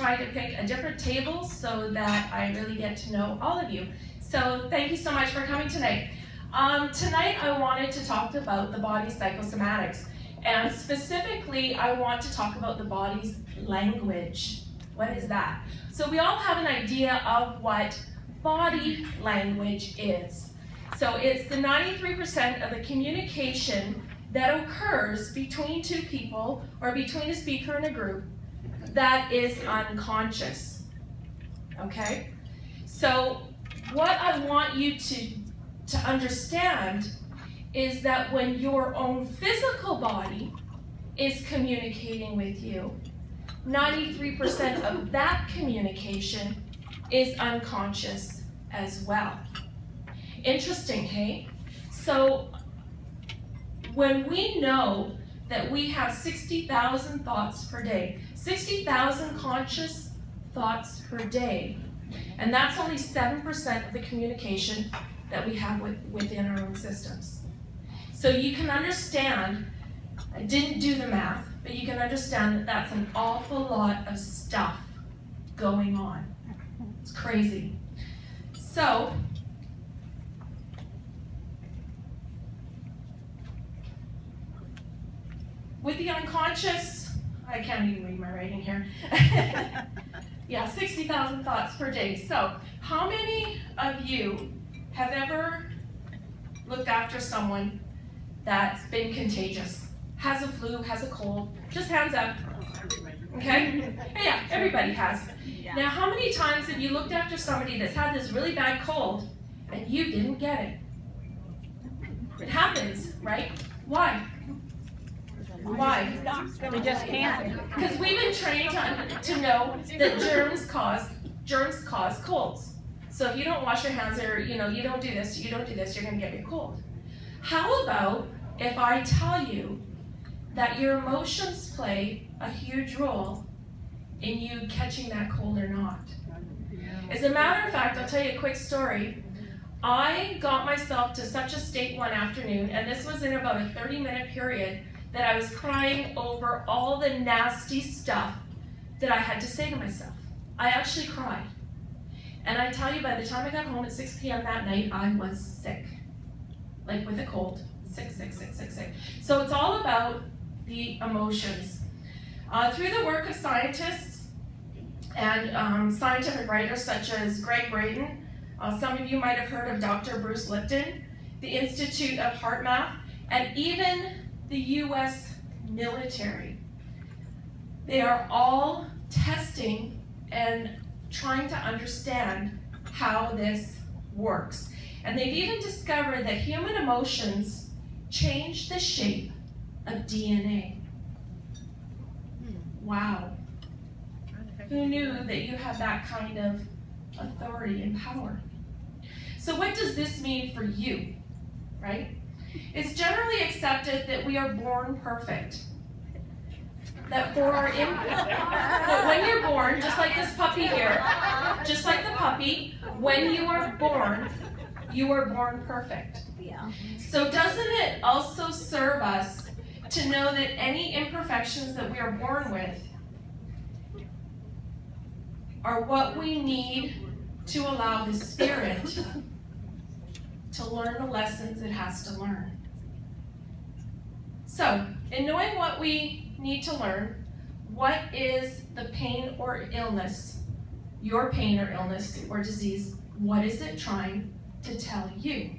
try to pick a different table so that I really get to know all of you. So thank you so much for coming tonight. Tonight I wanted to talk about the body's psychosomatics, and specifically I want to talk about the body's language. What is that? So we all have an idea of what body language is. So it's the 93% of the communication that occurs between two people or between a speaker and a group that is unconscious. Okay? So what I want you to understand is that when your own physical body is communicating with you, 93% of that communication is unconscious as well. Interesting, hey? So when we know that we have 60,000 thoughts per day, 60,000 conscious thoughts per day, and that's only 7% of the communication that we have within our own systems. So you can understand, I didn't do the math, but you can understand that that's an awful lot of stuff going on. It's crazy. So, with the unconscious, I can't even read my writing here. Yeah, 60,000 thoughts per day. So, how many of you have ever looked after someone that's been contagious? Has a flu, has a cold? Just hands up. Okay? Yeah, everybody has. Now, how many times have you looked after somebody that's had this really bad cold and you didn't get it? It happens, right? Why? Why? We just can't. Because we've been trained to know that germs cause colds. So if you don't wash your hands or you don't do this, you're gonna get your cold. How about if I tell you that your emotions play a huge role in you catching that cold or not? As a matter of fact, I'll tell you a quick story. I got myself to such a state one afternoon, and this was in about a 30-minute period, that I was crying over all the nasty stuff that I had to say to myself. I actually cried. And I tell you, by the time I got home at 6 p.m. that night, I was sick. Like with a cold. Sick. So it's all about the emotions. Through the work of scientists and scientific writers such as Greg Braden, some of you might have heard of Dr. Bruce Lipton, the Institute of HeartMath, and even the U.S. military. They are all testing and trying to understand how this works. And they've even discovered that human emotions change the shape of DNA. Wow. Who knew that you have that kind of authority and power? So what does this mean for you, right? It's generally accepted that we are born perfect. That for our that when you're born, just like this puppy here, just like the puppy, when you are born perfect. Yeah. So doesn't it also serve us to know that any imperfections that we are born with are what we need to allow the Spirit to learn the lessons it has to learn. So, in knowing what we need to learn, what is the pain or illness, your pain or illness or disease, what is it trying to tell you?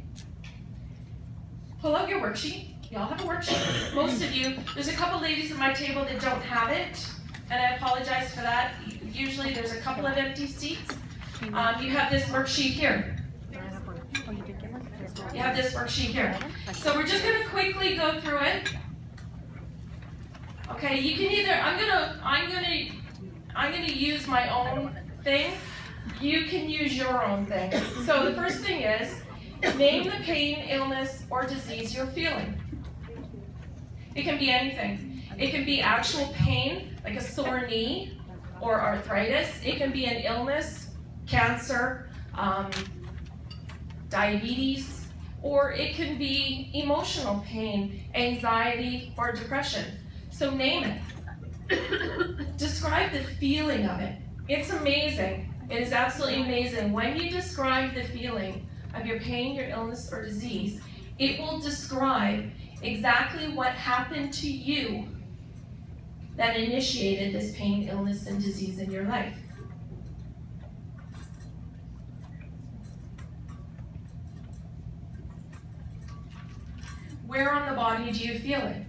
Pull out your worksheet. Y'all have a worksheet. Most of you, there's a couple ladies at my table that don't have it, and I apologize for that. Usually there's a couple of empty seats. You have this worksheet here. You have this worksheet here. So we're just going to quickly go through it. Okay, you can either, I'm gonna use my own thing. You can use your own thing. So the first thing is, name the pain, illness, or disease you're feeling. It can be anything. It can be actual pain, like a sore knee or arthritis. It can be an illness, cancer, diabetes, or it can be emotional pain, anxiety, or depression. So name it. Describe the feeling of it. It's amazing. It is absolutely amazing. When you describe the feeling of your pain, your illness, or disease, it will describe exactly what happened to you that initiated this pain, illness, and disease in your life. Where on the body do you feel it?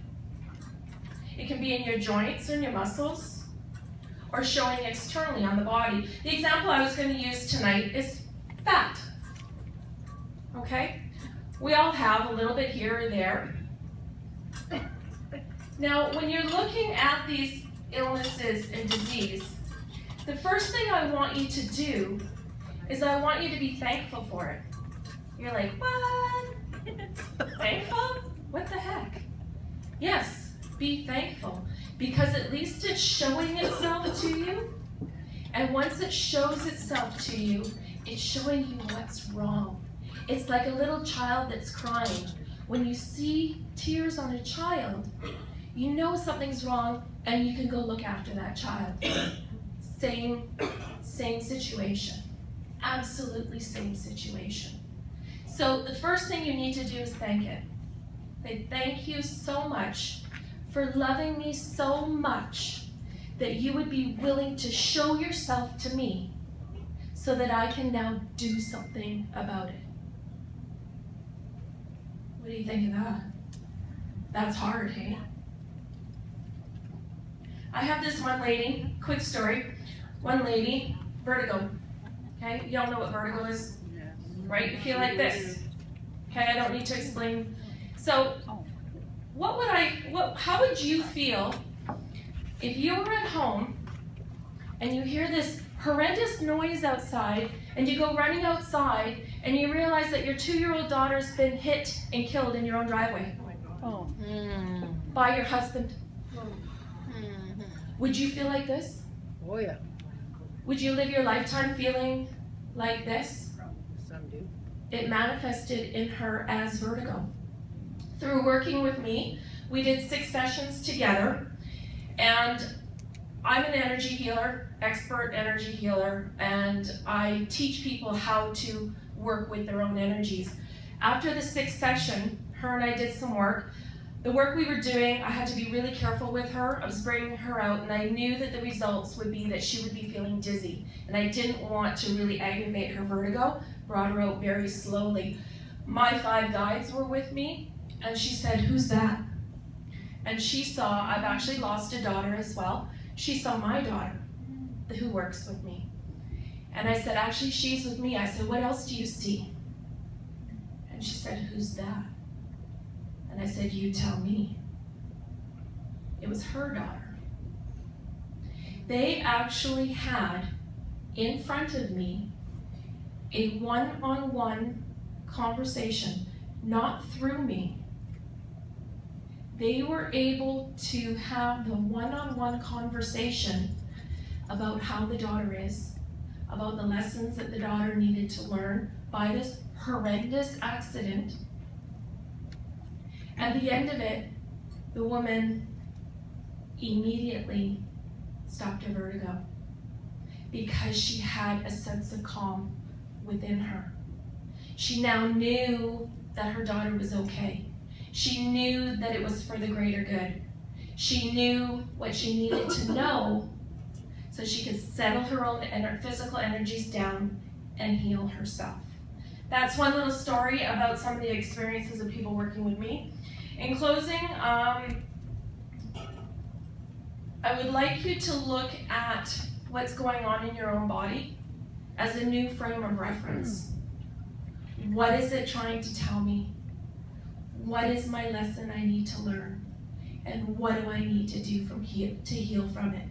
It can be in your joints or in your muscles, or showing externally on the body. The example I was going to use tonight is fat. Okay? We all have a little bit here or there. Now, when you're looking at these illnesses and disease, the first thing I want you to do is I want you to be thankful for it. You're like, what? Thankful? What the heck? Yes, be thankful, because at least it's showing itself to you, and once it shows itself to you, it's showing you what's wrong. It's like a little child that's crying. When you see tears on a child, you know something's wrong, and you can go look after that child. Same situation. Absolutely same situation. So the first thing you need to do is thank it. Say, thank you so much for loving me so much that you would be willing to show yourself to me so that I can now do something about it. What do you think of that? That's hard, hey? I have this one lady, quick story. One lady, vertigo. Okay, y'all know what vertigo is, right? You feel like this. Okay, I don't need to explain. So, how would you feel if you were at home and you hear this horrendous noise outside and you go running outside and you realize that your 2-year-old daughter's been hit and killed in your own driveway? Oh. By your husband? Would you feel like this? Oh yeah. Would you live your lifetime feeling like this? Some do. It manifested in her as vertigo. Through working with me, we did 6 sessions together, and I'm an energy healer, expert energy healer, and I teach people how to work with their own energies. After the 6th session, her and I did some work. The work we were doing, I had to be really careful with her. I was bringing her out, and I knew that the results would be that she would be feeling dizzy. And I didn't want to really aggravate her vertigo, brought her out very slowly. My 5 guides were with me, and she said, who's that? And she saw, I've actually lost a daughter as well. She saw my daughter, who works with me. And I said, actually, she's with me. I said, what else do you see? And she said, who's that? And I said, you tell me. It was her daughter. They actually had, in front of me, a one-on-one conversation, not through me. They were able to have the one-on-one conversation about how the daughter is, about the lessons that the daughter needed to learn by this horrendous accident. At the end of it, the woman immediately stopped her vertigo because she had a sense of calm within her. She now knew that her daughter was okay. She knew that it was for the greater good. She knew what she needed to know so she could settle her own physical energies down and heal herself. That's one little story about some of the experiences of people working with me. In closing, I would like you to look at what's going on in your own body as a new frame of reference. What is it trying to tell me? What is my lesson I need to learn? And what do I need to do to heal from it?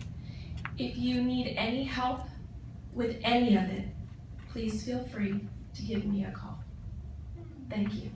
If you need any help with any of it, please feel free to give me a call. Thank you.